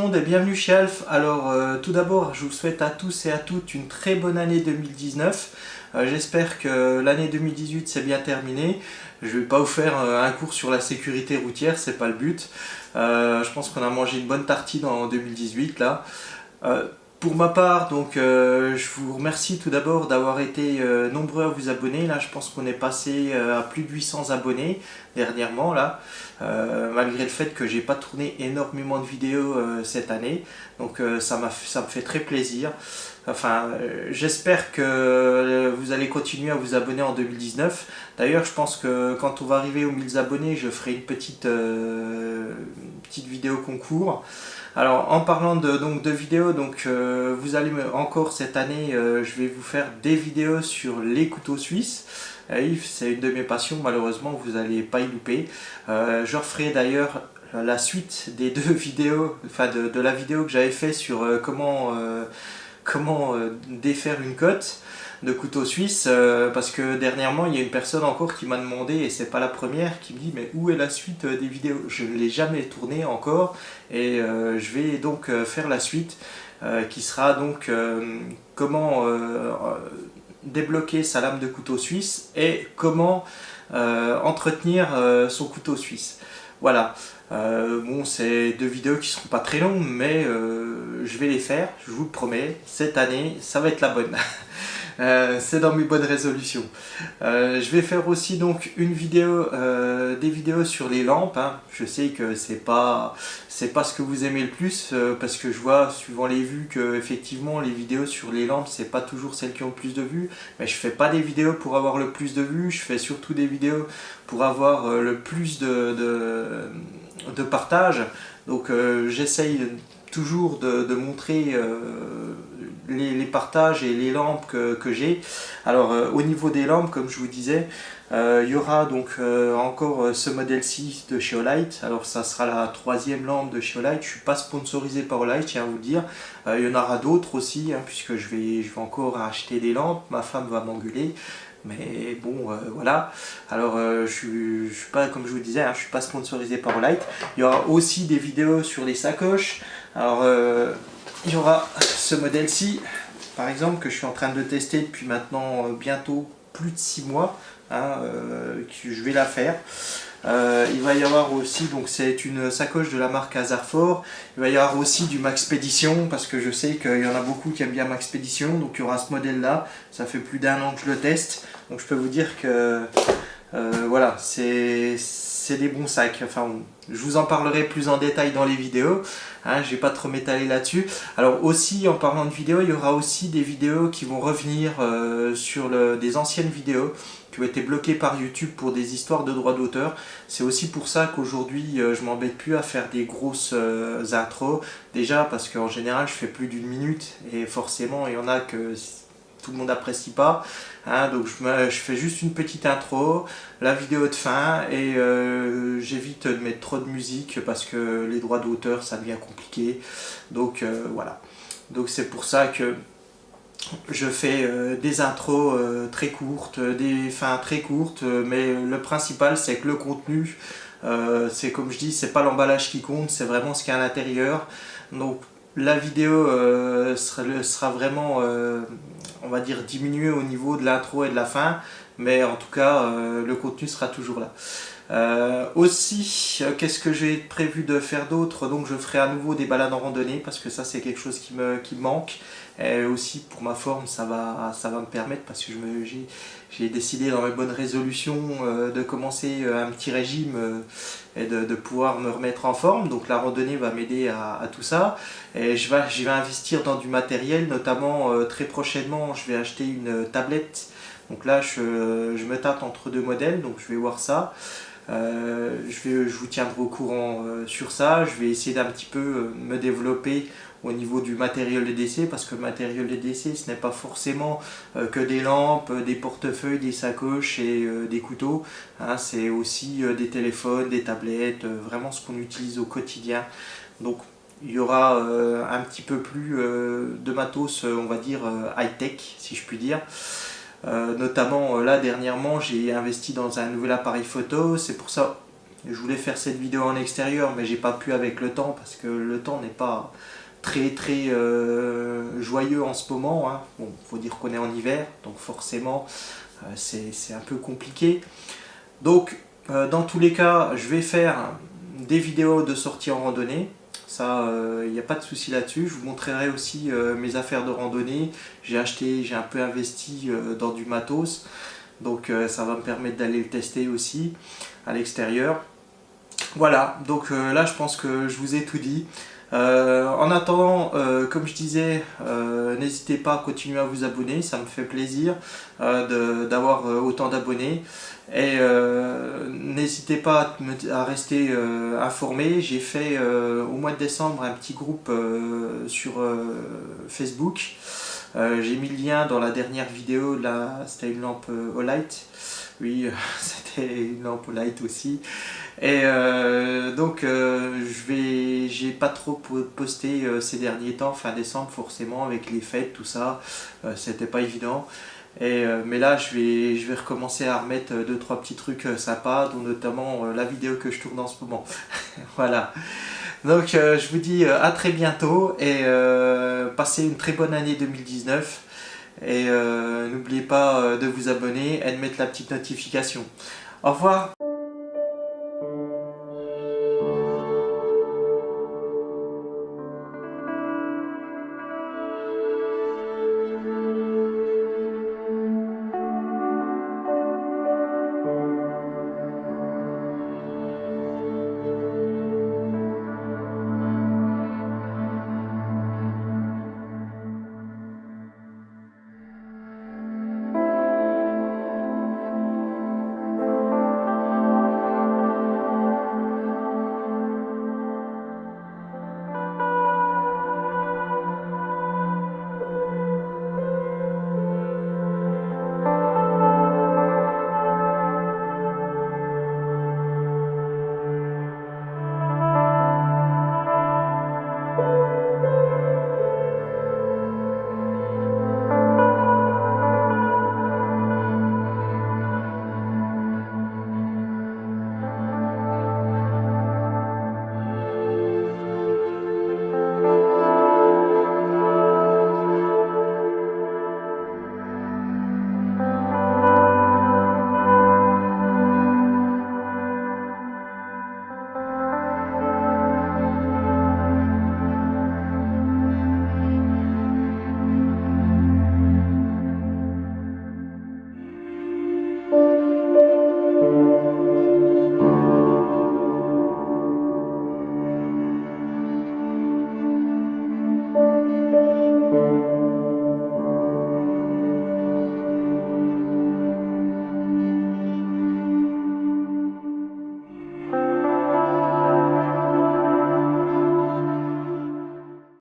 monde et bienvenue chez Alf. Alors tout d'abord je vous souhaite à tous et à toutes une très bonne année 2019. J'espère que l'année 2018 s'est bien terminée. Je vais pas vous faire un cours sur la sécurité routière, c'est pas le but. Je pense qu'on a mangé une bonne tartine en 2018 là. Pour ma part, donc, je vous remercie tout d'abord d'avoir été nombreux à vous abonner. Là, je pense qu'on est passé à plus de 800 abonnés dernièrement, là, malgré le fait que j'ai pas tourné énormément de vidéos cette année. Donc, ça me fait très plaisir. Enfin, j'espère que vous allez continuer à vous abonner en 2019. D'ailleurs, je pense que quand on va arriver aux 1000 abonnés, je ferai une petite vidéo concours. Alors en parlant de vidéos, vous allez encore cette année, je vais vous faire des vidéos sur les couteaux suisses. C'est une de mes passions, malheureusement vous n'allez pas y louper. Je referai d'ailleurs la suite des deux vidéos, enfin de la vidéo que j'avais fait sur comment défaire une cotte de couteau suisse, parce que dernièrement il y a une personne encore qui m'a demandé, et c'est pas la première, qui me dit mais où est la suite des vidéos. Je ne l'ai jamais tournée encore et je vais donc faire la suite qui sera donc comment débloquer sa lame de couteau suisse et comment entretenir son couteau suisse. Voilà. Bon, c'est deux vidéos qui seront pas très longues, mais je vais les faire, je vous le promets. Cette année, ça va être la bonne. C'est dans mes bonnes résolutions. Je vais faire aussi donc une vidéo, des vidéos sur les lampes. Hein. Je sais que c'est pas ce que vous aimez le plus, parce que je vois suivant les vues que effectivement les vidéos sur les lampes c'est pas toujours celles qui ont le plus de vues. Mais je fais pas des vidéos pour avoir le plus de vues, je fais surtout des vidéos pour avoir le plus de partage. Donc j'essaye toujours de montrer les partages et les lampes que j'ai. Alors au niveau des lampes, comme je vous disais, il y aura donc encore ce modèle-ci de chez Olight. Alors ça sera la troisième lampe de chez Olight. Je ne suis pas sponsorisé par Olight, je tiens à vous le dire. Il y en aura d'autres aussi, hein, puisque je vais encore acheter des lampes. Ma femme va m'engueuler. Mais bon, voilà. Alors, je suis pas, comme je vous disais, hein, je suis pas sponsorisé par Olight. Il y aura aussi des vidéos sur les sacoches. Alors, il y aura ce modèle-ci, par exemple, que je suis en train de tester depuis maintenant bientôt plus de 6 mois. Hein, que je vais la faire. Il va y avoir aussi, donc c'est une sacoche de la marque Hazardford. Il va y avoir aussi du Maxpédition, parce que je sais qu'il y en a beaucoup qui aiment bien Maxpédition. Donc il y aura ce modèle là, ça fait plus d'1 an que je le teste. Donc je peux vous dire que voilà, c'est des bons sacs. Enfin, je vous en parlerai plus en détail dans les vidéos. Hein, je ne vais pas trop m'étaler là-dessus. Alors aussi, en parlant de vidéos, il y aura aussi des vidéos qui vont revenir sur des anciennes vidéos qui ont été bloquées par YouTube pour des histoires de droits d'auteur. C'est aussi pour ça qu'aujourd'hui, je m'embête plus à faire des grosses intros. Déjà parce qu'en général, je fais plus d'1 minute et forcément, il y en a que tout le monde n'apprécie pas. Hein, donc je fais juste une petite intro, la vidéo de fin, et j'évite de mettre trop de musique parce que les droits d'auteur ça devient compliqué. Donc voilà. Donc c'est pour ça que je fais des intros très courtes, des fins très courtes, mais le principal c'est que le contenu, c'est comme je dis, c'est pas l'emballage qui compte, c'est vraiment ce qu'il y a à l'intérieur. Donc la vidéo sera vraiment, on va dire, diminuée au niveau de l'intro et de la fin, mais en tout cas, le contenu sera toujours là. Aussi, qu'est-ce que j'ai prévu de faire d'autre? Donc je ferai à nouveau des balades en randonnée, parce que ça c'est quelque chose qui me manque. Et aussi pour ma forme, ça va me permettre, parce que j'ai décidé dans mes bonnes résolutions de commencer un petit régime et de pouvoir me remettre en forme. Donc la randonnée va m'aider à tout ça. Et je vais investir dans du matériel, notamment très prochainement je vais acheter une tablette. Donc là je me tâte entre deux modèles, donc je vais voir ça. Je vous tiendrai au courant sur ça. Je vais essayer d'un petit peu me développer au niveau du matériel EDC, parce que le matériel EDC ce n'est pas forcément que des lampes, des portefeuilles, des sacoches et des couteaux. Hein, c'est aussi des téléphones, des tablettes, vraiment ce qu'on utilise au quotidien. Donc il y aura un petit peu plus de matos, on va dire high-tech si je puis dire. Notamment là dernièrement j'ai investi dans un nouvel appareil photo, c'est pour ça Je voulais faire cette vidéo en extérieur, mais j'ai pas pu avec le temps parce que le temps n'est pas très joyeux en ce moment, hein. Bon, faut dire qu'on est en hiver, donc forcément c'est un peu compliqué. Donc dans tous les cas, je vais faire des vidéos de sortie en randonnée. Ça, il n'y a pas de souci là-dessus. Je vous montrerai aussi mes affaires de randonnée. J'ai un peu investi dans du matos. Donc ça va me permettre d'aller le tester aussi à l'extérieur. Voilà, donc là je pense que je vous ai tout dit. En attendant, comme je disais, n'hésitez pas à continuer à vous abonner, ça me fait plaisir d'avoir autant d'abonnés. Et n'hésitez pas à rester informé. J'ai fait au mois de décembre un petit groupe sur Facebook. J'ai mis le lien dans la dernière vidéo, là c'était une lampe Olight. Oui, c'était une lampe Olight aussi. Et donc j'ai pas trop posté ces derniers temps, fin décembre forcément avec les fêtes, tout ça, c'était pas évident. Mais là je vais recommencer à remettre 2-3 petits trucs sympas, dont notamment la vidéo que je tourne en ce moment. Voilà. Donc je vous dis à très bientôt et passez une très bonne année 2019. Et n'oubliez pas de vous abonner et de mettre la petite notification. Au revoir.